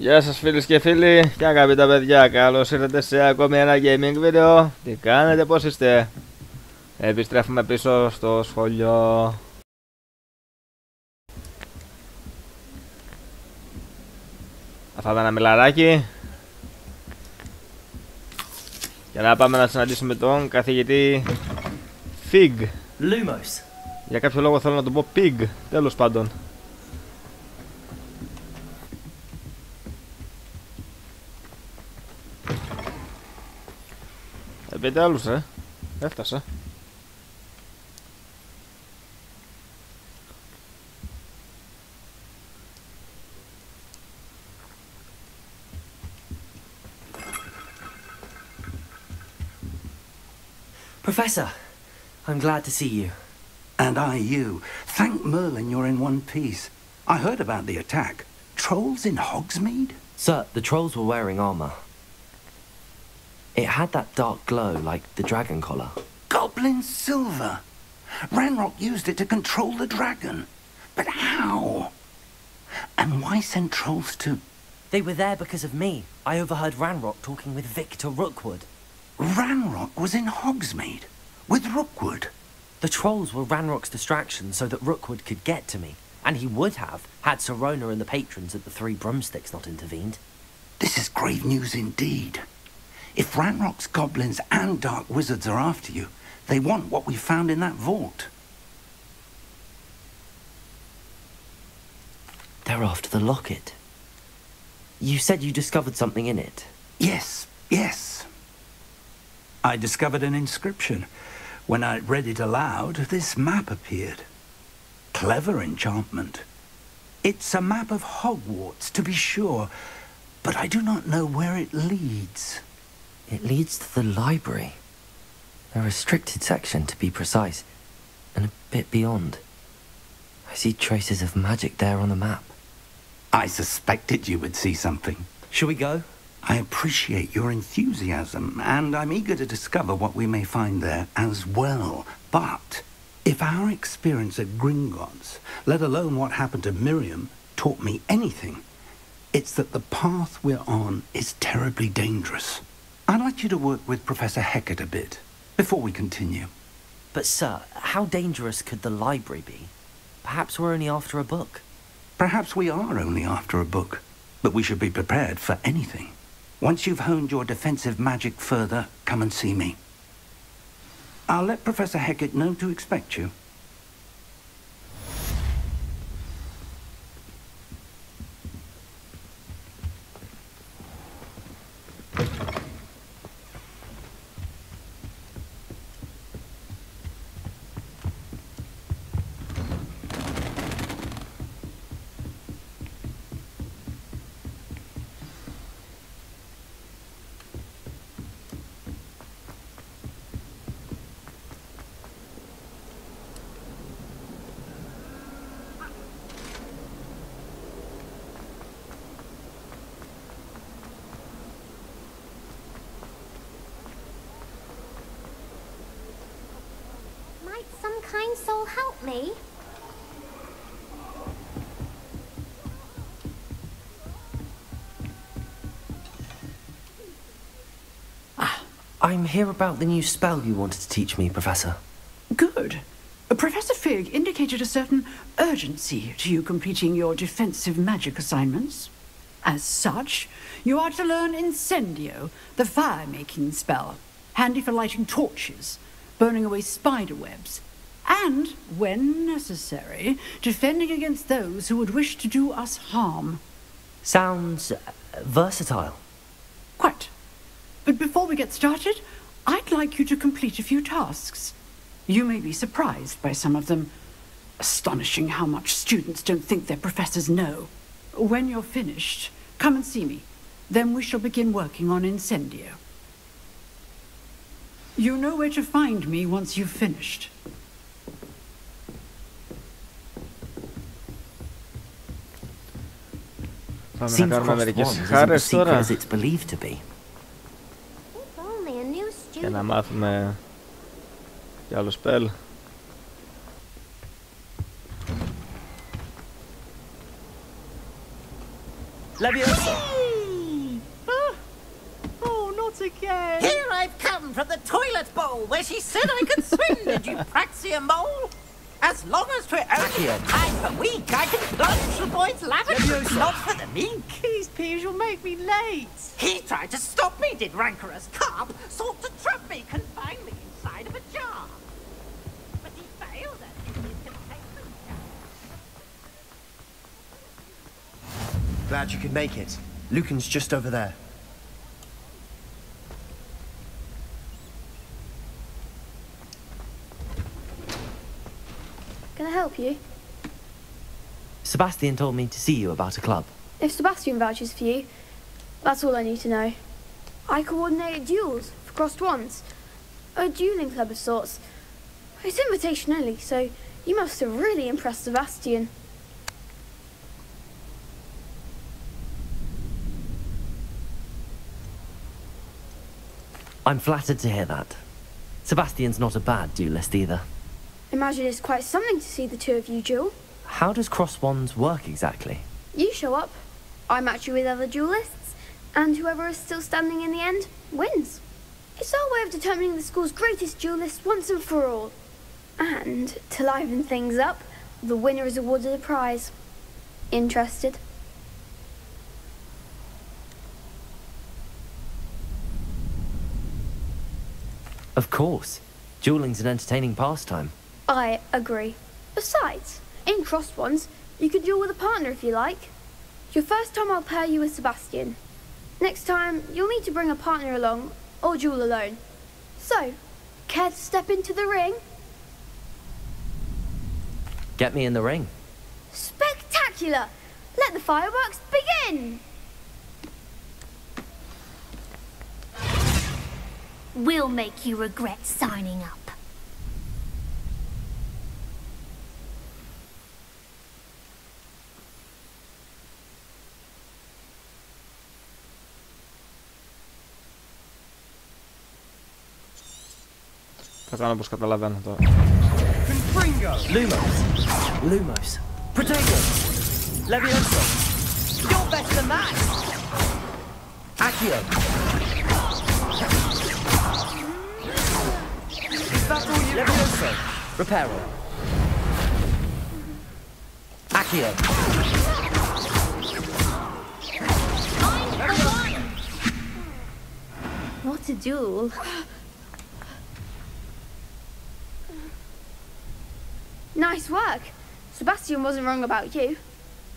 Γεια σας φίλες και φίλοι και αγαπητά παιδιά, καλώς ήρθατε σε ακόμη ένα gaming βίντεο. Τι κάνετε, πώς είστε? Επιστρέφουμε πίσω στο σχολείο. Θα φάμε ένα μιλαράκι για να πάμε να συναντήσουμε τον καθηγητή Fig. Lumos. Για κάποιο λόγο θέλω να τον πω Pig, τέλος πάντων. Επιτέλους έφτασα. Professor, I'm glad to see you. And I you. Thank Merlin you're in one piece. I heard about the attack. Trolls in Hogsmeade? Sir, the trolls were wearing armor. It had that dark glow like the dragon collar. Goblin silver. Ranrock used it to control the dragon. But how? And why send trolls to... They were there because of me. I overheard Ranrock talking with Victor Rookwood. Ranrock was in Hogsmeade with Rookwood. The trolls were Ranrock's distraction so that Rookwood could get to me. And he would have, had Sirona and the patrons at the Three Broomsticks not intervened. This is grave news indeed. If Ranrock's goblins and dark wizards are after you, they want what we found in that vault. They're after the locket. You said you discovered something in it. Yes. I discovered an inscription. When I read it aloud, this map appeared. Clever enchantment. It's a map of Hogwarts, to be sure, but I do not know where it leads. It leads to the library. A restricted section, to be precise, and a bit beyond. I see traces of magic there on the map. I suspected you would see something. Shall we go? I appreciate your enthusiasm, and I'm eager to discover what we may find there as well. But if our experience at Gringotts, let alone what happened to Miriam, taught me anything, it's that the path we're on is terribly dangerous. I'd like you to work with Professor Hecat a bit, before we continue. But sir, how dangerous could the library be? Perhaps we're only after a book. Perhaps we are only after a book, but we should be prepared for anything. Once you've honed your defensive magic further, come and see me. I'll let Professor Hecat know to expect you. Some kind soul help me? I'm here about the new spell you wanted to teach me, Professor. Good. Professor Fig indicated a certain urgency to you completing your defensive magic assignments. As such, you are to learn Incendio, the fire-making spell, handy for lighting torches, burning away spider webs, and, when necessary, defending against those who would wish to do us harm. Sounds versatile. Quite. But before we get started, I'd like you to complete a few tasks. You may be surprised by some of them. Astonishing how much students don't think their professors know. When you're finished, come and see me. Then we shall begin working on Incendio. You know where to find me once you've finished. Seems crossed one as secret as it's believed to be. If only a new Για να student. μάθουμε κι άλλο spell. Leviosa! Oh, not again! Here I've come from the toilet bowl where she said I could swim, did you praxia mole? As long as we're only a time per week, I can plunge the boy's lavatory, not for the meek. These peeves will make me late. He tried to stop me, did rancorous carp, sought to trap me, confine me inside of a jar. But he failed at his containment jar. Glad you could make it. Lucan's just over there. Can I help you? Sebastian told me to see you about a club. If Sebastian vouches for you, that's all I need to know. I coordinate duels for crossed wands. A dueling club of sorts. It's invitation only, so you must have really impressed Sebastian. I'm flattered to hear that. Sebastian's not a bad duelist either. Imagine it's quite something to see the two of you duel. How does cross wands work exactly? You show up, I match you with other duelists, and whoever is still standing in the end wins. It's our way of determining the school's greatest duelist once and for all. And to liven things up, the winner is awarded a prize. Interested? Of course. Dueling's an entertaining pastime. I agree. Besides, in crossed wands, you could duel with a partner if you like. Your first time I'll pair you with Sebastian. Next time, you'll need to bring a partner along, or duel alone. So, care to step into the ring? Get me in the ring. Spectacular! Let the fireworks begin! We'll make you regret signing up. Θα κάνω πως καταλαβαίνω τώρα. Lumos! Lumos! Protego! Leviosa! You're better than that! Accio! Is that all you... Leviosa! Reparo! Accio! What a duel. Nice work. Sebastian wasn't wrong about you.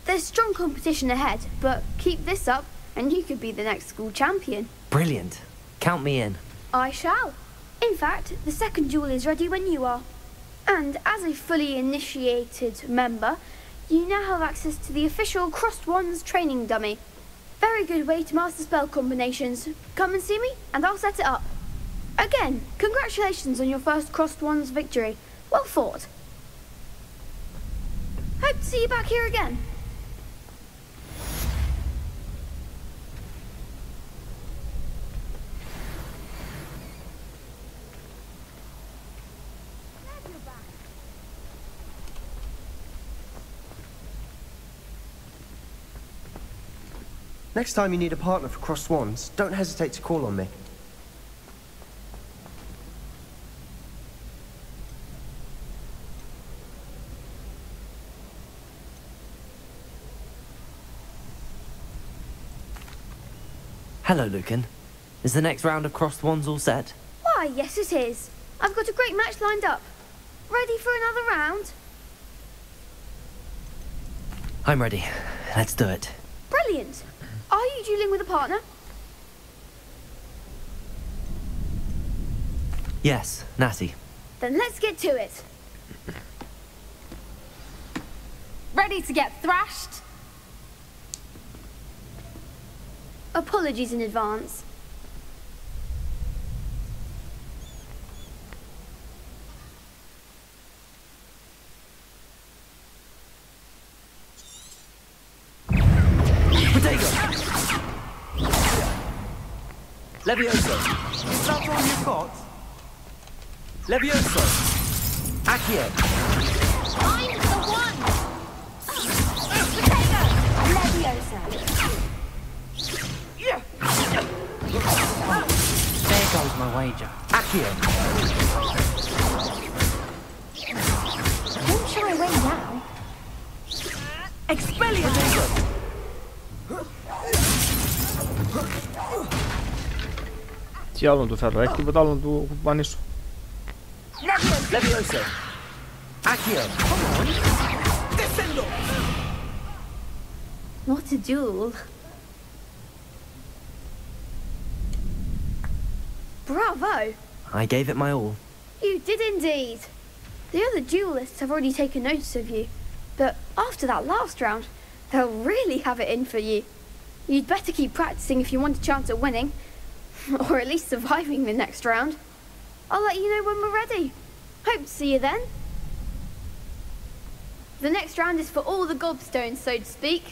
There's strong competition ahead, but keep this up and you could be the next school champion. Brilliant. Count me in. I shall. In fact, the second duel is ready when you are. And as a fully initiated member, you now have access to the official Crossed Wands training dummy. Very good way to master spell combinations. Come and see me and I'll set it up. Again, congratulations on your first Crossed Wands victory. Well fought. Hope to see you back here again. Next time you need a partner for crossed wands, don't hesitate to call on me. Hello, Lucan. Is the next round of crossed wands all set? Why, yes it is. I've got a great match lined up. Ready for another round? I'm ready. Let's do it. Brilliant. Are you dueling with a partner? Yes, Natty. Then let's get to it. Ready to get thrashed? Apologies in advance. Leviosa! Is that all you've got? Leviosa! Accio! I'm the one! Leviosa! wager. Accio. Don't shy away now. Expelliarmus! Τι άλλο του φέρω, έχει τίποτα άλλο του κουμπανίσω. Levioso. Accio. Descendo. What a duel. Bravo! I gave it my all. You did indeed. The other duelists have already taken notice of you, but after that last round, they'll really have it in for you. You'd better keep practicing if you want a chance at winning, or at least surviving the next round. I'll let you know when we're ready. Hope to see you then. The next round is for all the gobstones, so to speak.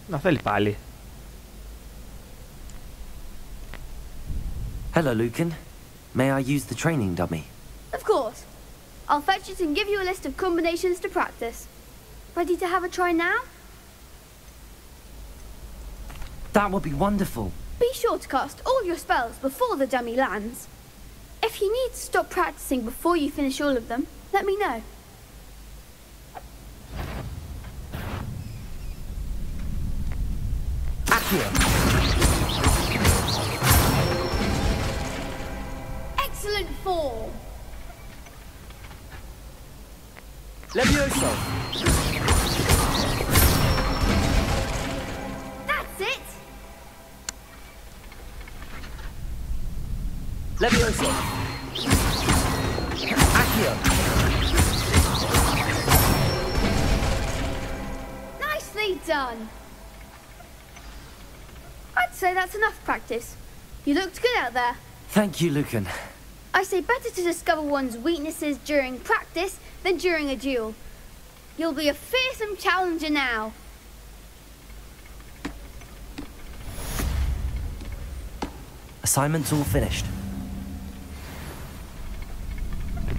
Να θέλει πάλι. Hello, Lucan. May I use the training dummy? Of course. I'll fetch it and give you a list of combinations to practice. Ready to have a try now? That would be wonderful. Be sure to cast all your spells before the dummy lands. If you need to stop practicing before you finish all of them, let me know. Excellent form. Levioso. That's it. Levioso. Accio. Nicely done. I'd say that's enough practice. You looked good out there. Thank you, Lucan. I say better to discover one's weaknesses during practice than during a duel. You'll be a fearsome challenger now. Assignment's all finished.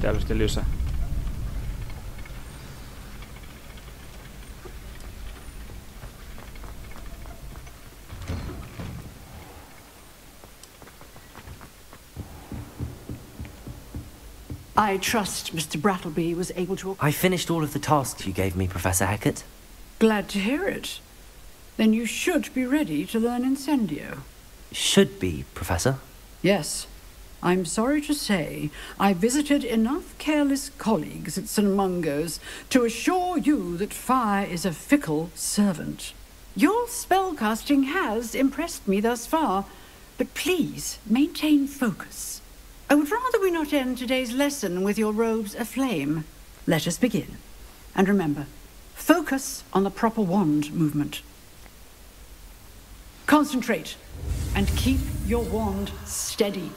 Τέλος, τελείωσα. I trust Mr. Brattleby was able to... I finished all of the tasks you gave me, Professor Hecat. Glad to hear it. Then you should be ready to learn Incendio. Should be, Professor. Yes. I'm sorry to say I visited enough careless colleagues at St. Mungo's to assure you that fire is a fickle servant. Your spellcasting has impressed me thus far, but please maintain focus. I would rather we not end today's lesson with your robes aflame. Let us begin. And remember, focus on the proper wand movement. Concentrate and keep your wand steady.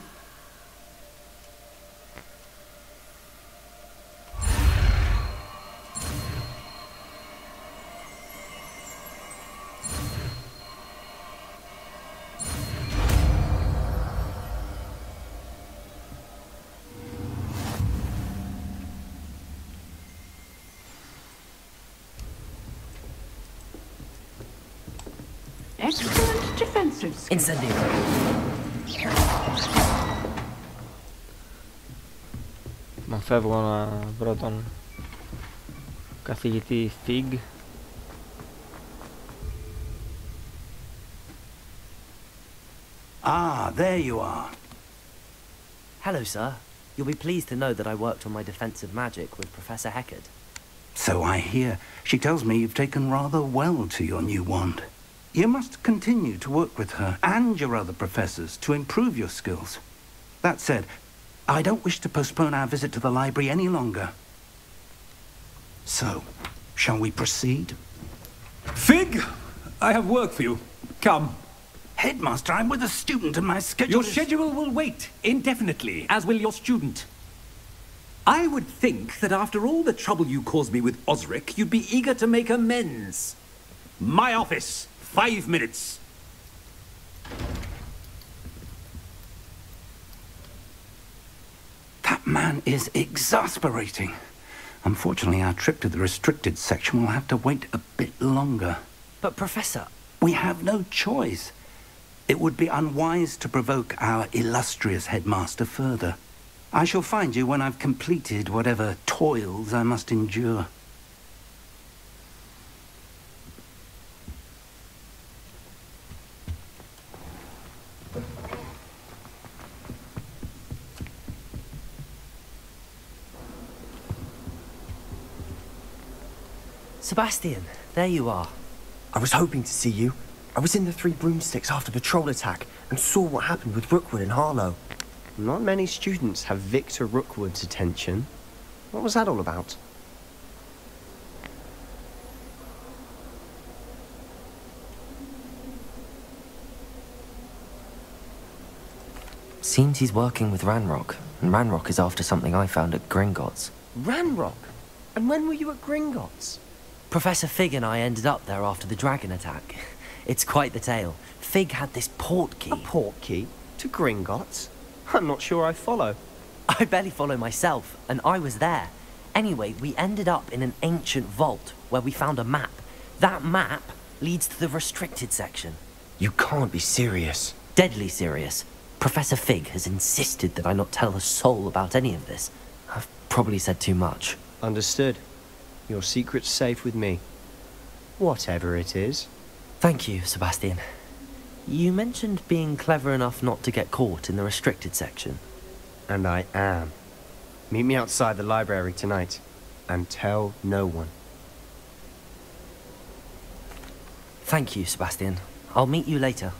Excellent defensive skill. Incendio. Μα φεύγω να βρω τον καθηγητή Fig. Ah, there you are. Hello, sir. You'll be pleased to know that I worked on my defensive magic with Professor Hecat. So I hear. She tells me you've taken rather well to your new wand. You must continue to work with her and your other professors to improve your skills. That said, I don't wish to postpone our visit to the library any longer. So, shall we proceed? Fig, I have work for you. Come. Headmaster, I'm with a student and my schedule Your schedule will wait indefinitely, as will your student. I would think that after all the trouble you caused me with Osric, you'd be eager to make amends. My office, 5 minutes. That man is exasperating. Unfortunately, our trip to the restricted section will have to wait a bit longer. But Professor... We have no choice. It would be unwise to provoke our illustrious headmaster further. I shall find you when I've completed whatever toils I must endure. Sebastian, there you are. I was hoping to see you. I was in the Three Broomsticks after the troll attack and saw what happened with Rookwood and Harlow. Not many students have Victor Rookwood's attention. What was that all about? Seems he's working with Ranrock, and Ranrock is after something I found at Gringotts. Ranrock? And when were you at Gringotts? Professor Fig and I ended up there after the dragon attack. It's quite the tale. Fig had this port key. A port key? To Gringotts? I'm not sure I follow. I barely follow myself, and I was there. Anyway, we ended up in an ancient vault where we found a map. That map leads to the restricted section. You can't be serious. Deadly serious. Professor Fig has insisted that I not tell a soul about any of this. I've probably said too much. Understood. Your secret's safe with me. Whatever it is. Thank you, Sebastian. You mentioned being clever enough not to get caught in the restricted section. And I am. Meet me outside the library tonight. And tell no one. Thank you, Sebastian. I'll meet you later.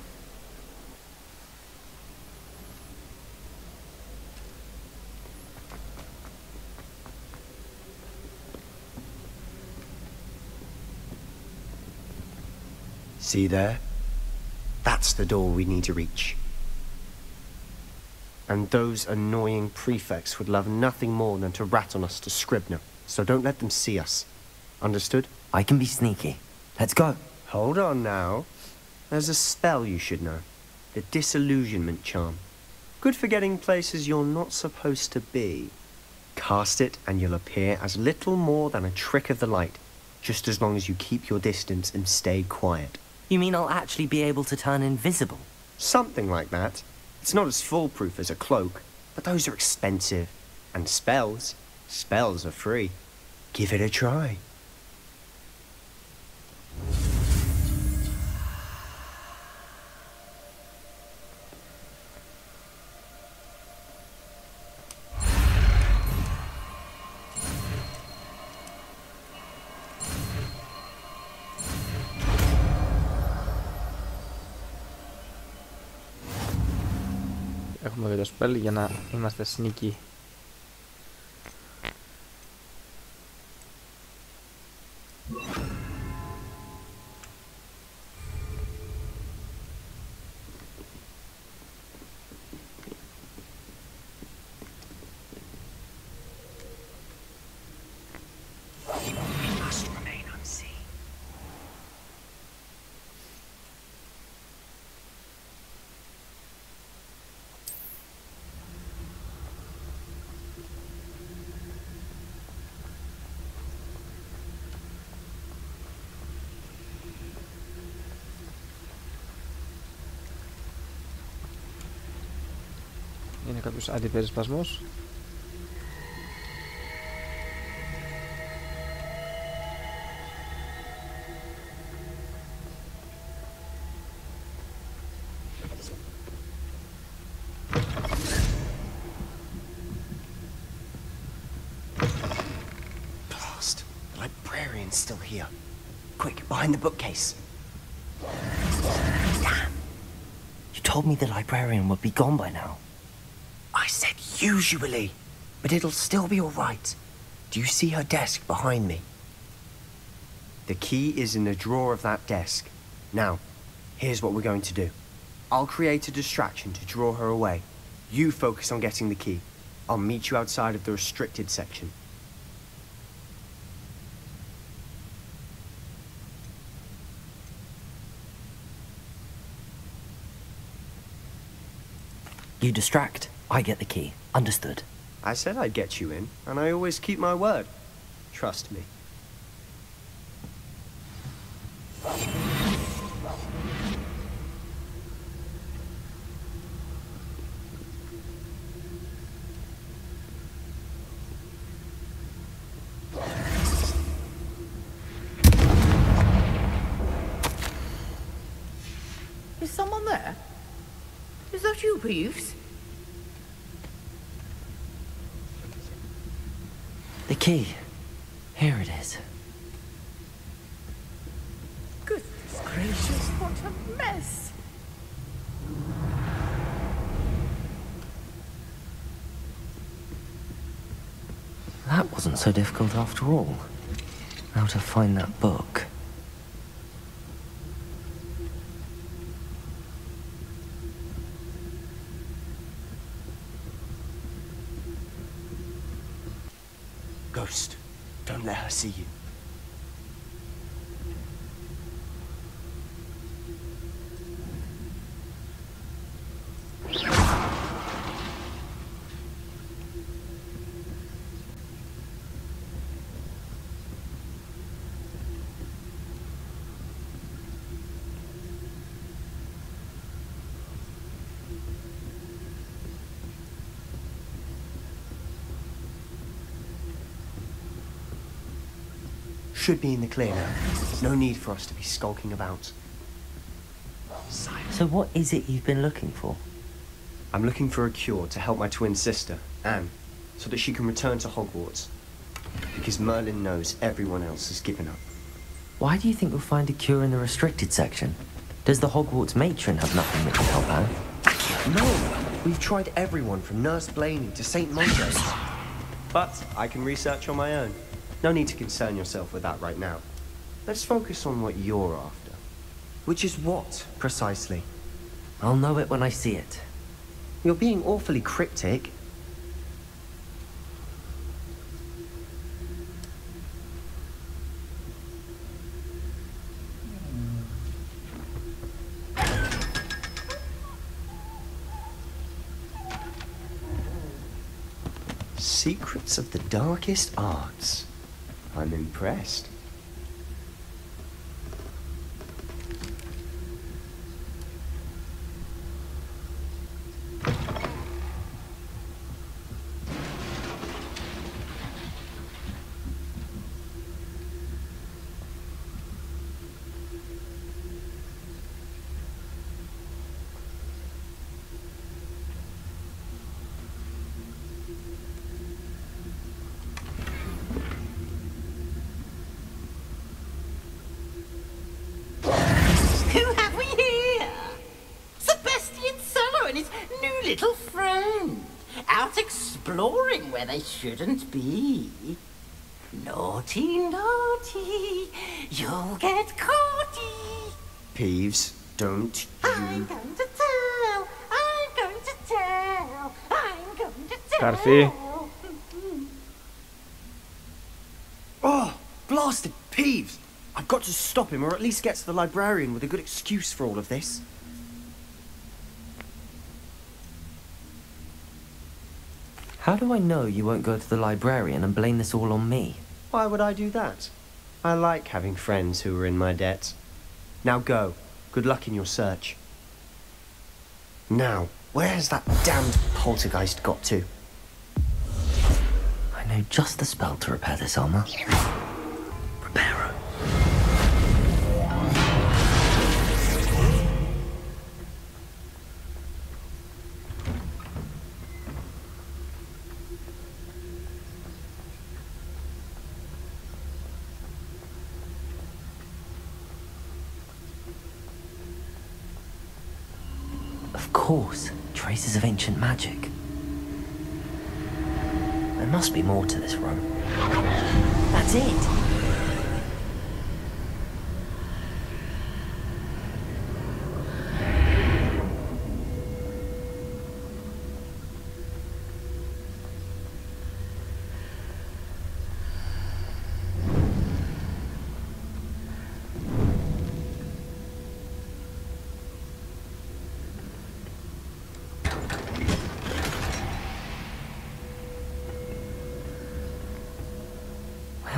See there? That's the door we need to reach. And those annoying prefects would love nothing more than to rat on us to Scribner, so don't let them see us. Understood? I can be sneaky. Let's go. Hold on now. There's a spell you should know. The Disillusionment Charm. Good for getting places you're not supposed to be. Cast it and you'll appear as little more than a trick of the light, just as long as you keep your distance and stay quiet. You mean I'll actually be able to turn invisible? Something like that. It's not as foolproof as a cloak, but those are expensive. And spells are free. Give it a try. Έχουμε και το spell για να είμαστε sneaky. Είναι κάποιος αντιπερισπασμός. Blast! The librarian's still here. Quick, behind the bookcase. Damn! You told me the librarian would be gone by now. I said usually, but it'll still be all right. Do you see her desk behind me? The key is in the drawer of that desk. Now, here's what we're going to do. I'll create a distraction to draw her away. You focus on getting the key. I'll meet you outside of the restricted section. You distract, I get the key. Understood. I said I'd get you in, and I always keep my word. Trust me. Is someone there? Is that you, Peeves? The key. Here it is. Goodness gracious, what a mess! That wasn't so difficult after all. How to find that book. Ghost, don't let her see you. Should be in the clear now. No need for us to be skulking about. So what is it you've been looking for? I'm looking for a cure to help my twin sister, Anne, so that she can return to Hogwarts. Because Merlin knows everyone else has given up. Why do you think we'll find a cure in the restricted section? Does the Hogwarts matron have nothing that can help Anne? No! We've tried everyone from Nurse Blaney to St. Mungo's. But I can research on my own. No need to concern yourself with that right now. Let's focus on what you're after. Which is what, precisely? I'll know it when I see it. You're being awfully cryptic. Secrets of the darkest arts. I'm impressed. Little friend, out exploring where they shouldn't be. Naughty, naughty, you'll get caughty. Peeves, don't you... I'm going to tell, I'm going to tell, I'm going to tell. Καρφί. Oh, blasted Peeves! I've got to stop him, or at least get to the librarian with a good excuse for all of this. How do I know you won't go to the librarian and blame this all on me? Why would I do that? I like having friends who are in my debt. Now go. Good luck in your search. Now, where has that damned poltergeist got to? I know just the spell to repair this armor. Reparo. Of course, traces of ancient magic. There must be more to this room. That's it!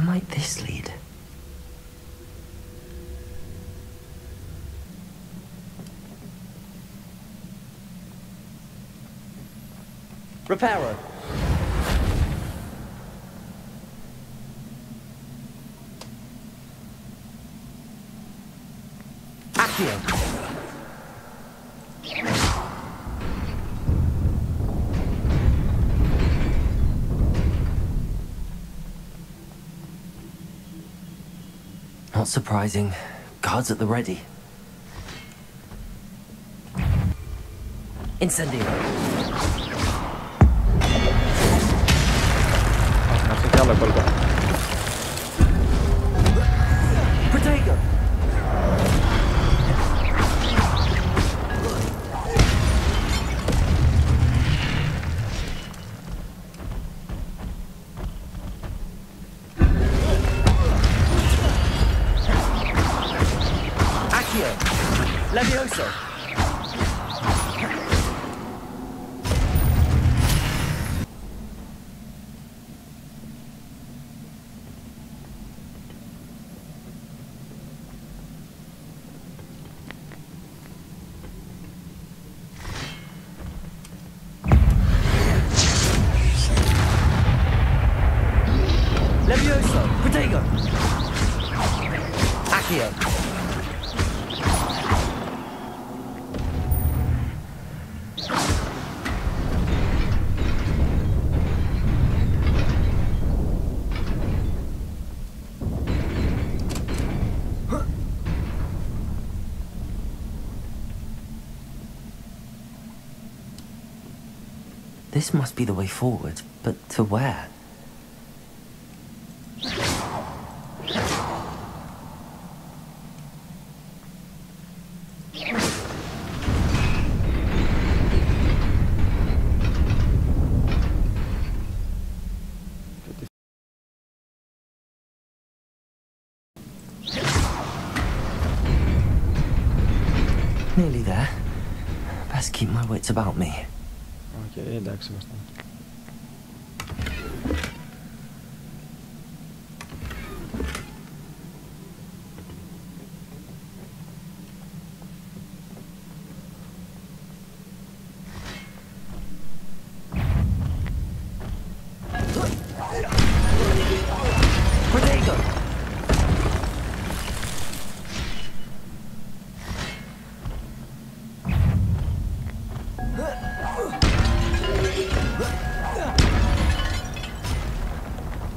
Where might this lead? Reparo. Accio. Not surprising. Guards at the ready. Incendio. Protego. Accio. Levioso. Levioso. Protego. Accio. This must be the way forward, but to where? Nearly there. Best keep my wits about me. Okej, dags nästan. Protego!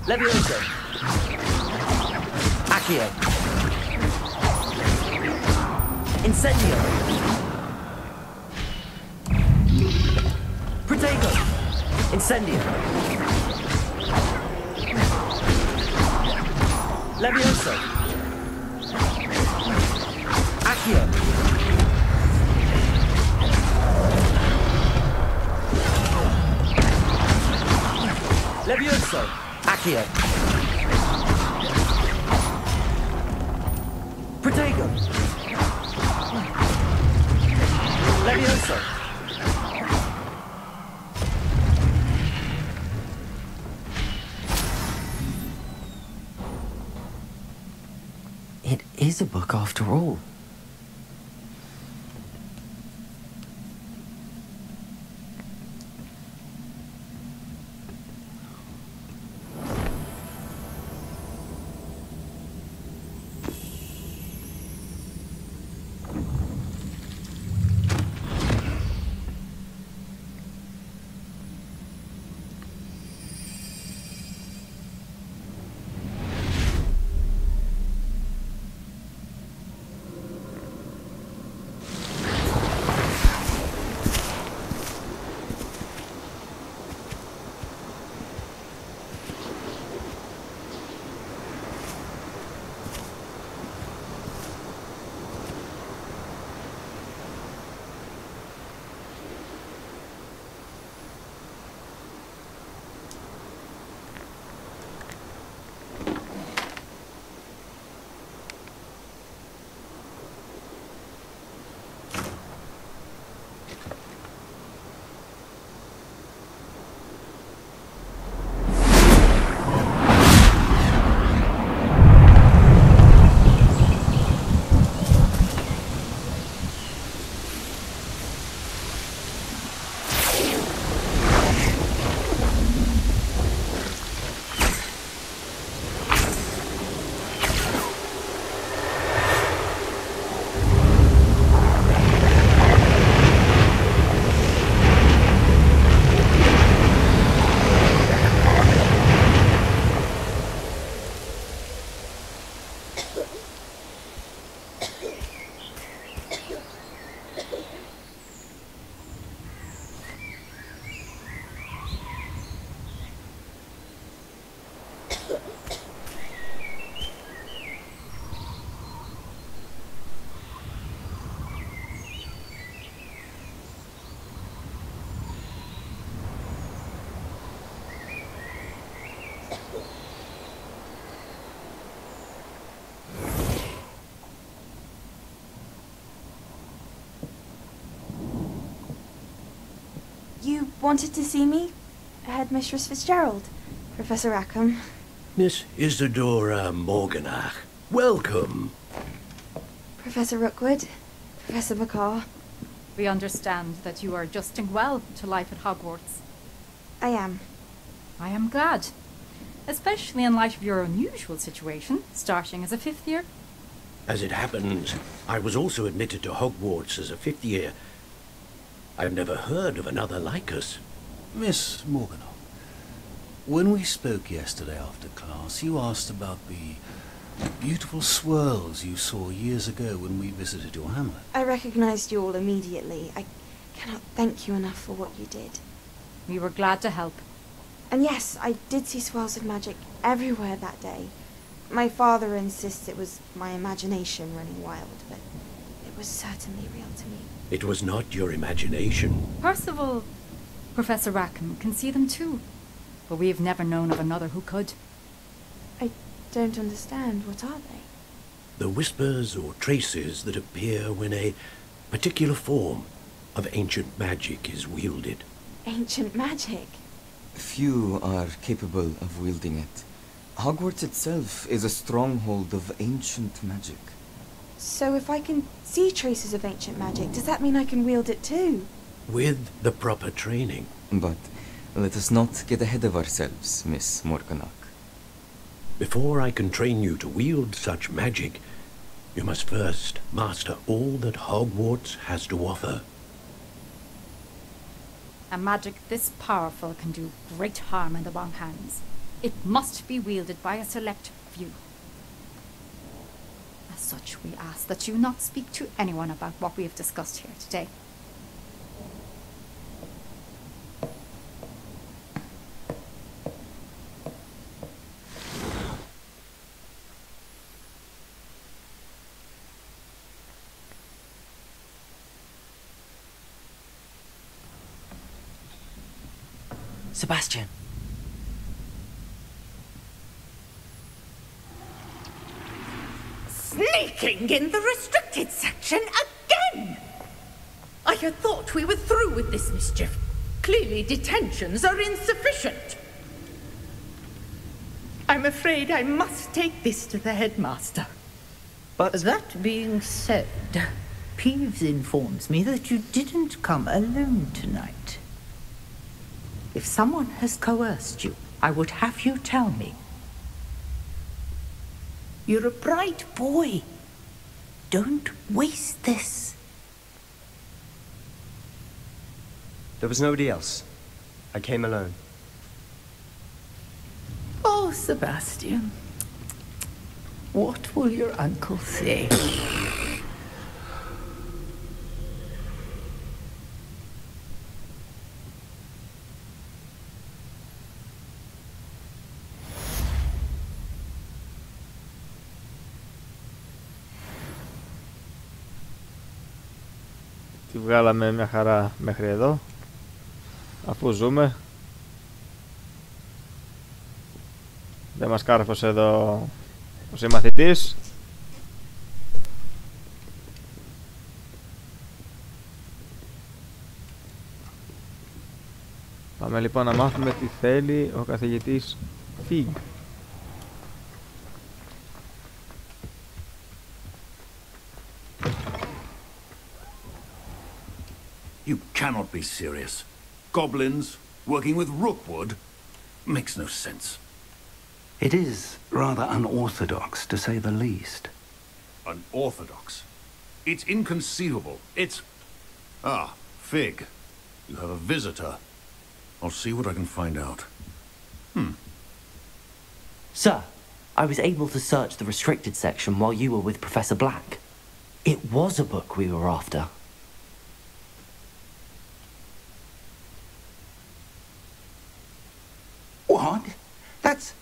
Levioso. Accio. Incendio. Protego. Incendio. Levioso. Accio. Levioso. Accio. Protego. Levioso. It is a book after all. You wanted to see me? Headmistress Fitzgerald, Professor Rackham. Miss Isadora Morganach, welcome. Professor Rookwood, Professor McCaw. We understand that you are adjusting well to life at Hogwarts. I am. I am glad. Especially in light of your unusual situation, starting as a 5th year. As it happens, I was also admitted to Hogwarts as a 5th year. I've never heard of another like us. Miss Morganach, when we spoke yesterday after class, you asked about the beautiful swirls you saw years ago when we visited your hamlet. I recognized you all immediately. I cannot thank you enough for what you did. We were glad to help. And yes, I did see swirls of magic everywhere that day. My father insists it was my imagination running wild, but it was certainly real to me. It was not your imagination. Percival, Professor Rackham can see them too, but we have never known of another who could. I don't understand. What are they? The whispers or traces that appear when a particular form of ancient magic is wielded. Ancient magic? Few are capable of wielding it. Hogwarts itself is a stronghold of ancient magic. So if I can see traces of ancient magic, does that mean I can wield it too? With the proper training. But let us not get ahead of ourselves, Miss Morganach. Before I can train you to wield such magic, you must first master all that Hogwarts has to offer. A magic this powerful can do great harm in the wrong hands. It must be wielded by a select few. As such, we ask that you not speak to anyone about what we have discussed here today. Sebastian. Sneaking in the restricted section again! I had thought we were through with this mischief. Clearly detentions are insufficient. I'm afraid I must take this to the headmaster. But that being said, Peeves informs me that you didn't come alone tonight. If someone has coerced you, I would have you tell me. You're a bright boy. Don't waste this. There was nobody else. I came alone. Oh, Sebastian. What will your uncle say? Τη βγάλαμε μια χαρά μέχρι εδώ. Αφού ζούμε. Δεν μας κάρφωσε εδώ ο συμμαθητής. Πάμε λοιπόν να μάθουμε τι θέλει ο καθηγητής ΠΗΓ. You cannot be serious. Goblins working with Rookwood makes no sense. It is rather unorthodox, to say the least. Unorthodox? It's inconceivable. It's... Ah, Fig. You have a visitor. I'll see what I can find out. Sir, I was able to search the restricted section while you were with Professor Black. It was a book we were after. What? That's...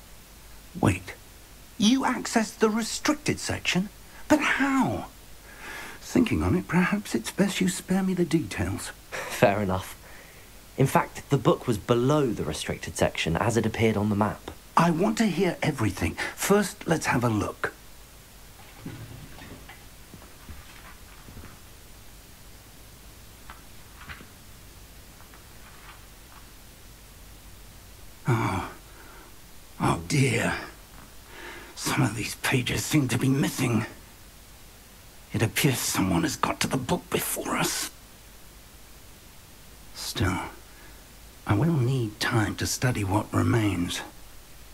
Wait, you accessed the restricted section? But how? Thinking on it, perhaps it's best you spare me the details. Fair enough. In fact, the book was below the restricted section as it appeared on the map. I want to hear everything. First, let's have a look. Oh dear. Some of these pages seem to be missing. It appears someone has got to the book before us. Still, I will need time to study what remains.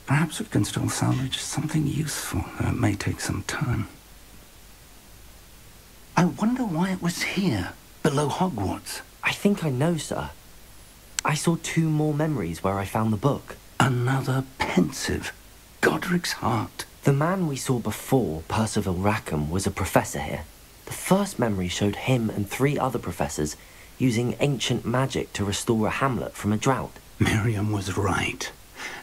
Perhaps we can still salvage something useful, though it may take some time. I wonder why it was here, below Hogwarts. I think I know, sir. I saw 2 more memories where I found the book. Another pensive Godric's heart. The man we saw before, Percival Rackham, was a professor here. The first memory showed him and 3 other professors using ancient magic to restore a hamlet from a drought. Miriam was right.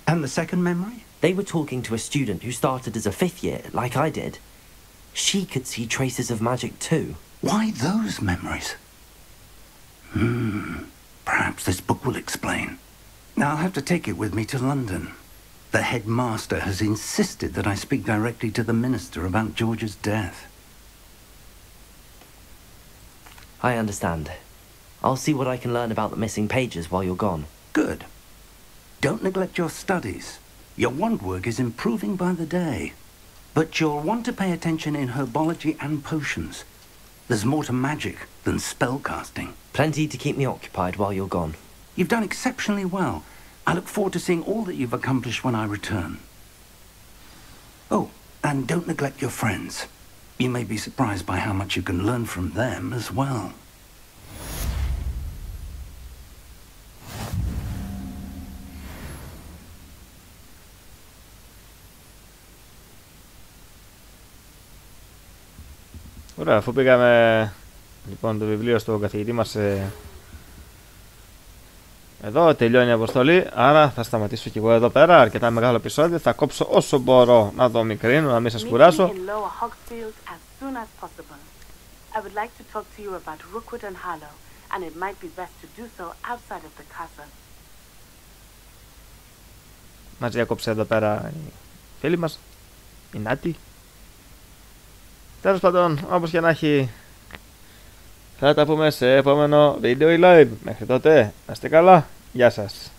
And the second memory? They were talking to a student who started as a 5th year, like I did. She could see traces of magic too. Why those memories? Perhaps this book will explain. Now I'll have to take it with me to London. The headmaster has insisted that I speak directly to the minister about George's death. I understand. I'll see what I can learn about the missing pages while you're gone. Good. Don't neglect your studies. Your wand work is improving by the day. But you'll want to pay attention in herbology and potions. There's more to magic than spellcasting. Plenty to keep me occupied while you're gone. You've done exceptionally well. I look forward to seeing all that you've accomplished when I return. Oh, and don't neglect your friends. You may be surprised by how much you can learn from them as well. Ωραία, αφού πήγαμε λοιπόν το βιβλίο στον καθηγητή μας, εδώ τελειώνει η αποστολή, άρα θα σταματήσω κι εγώ εδώ πέρα, αρκετά μεγάλο επεισόδιο, θα κόψω όσο μπορώ να το μικρύνω, να μην σας κουράσω. Μας διακόψε εδώ πέρα η φίλη μας, η Νάτη. Τέλος πάντων, όπως και να έχει, θα τα πούμε σε επόμενο βίντεο ή live. Μέχρι τότε, να είστε καλά. Γεια σας.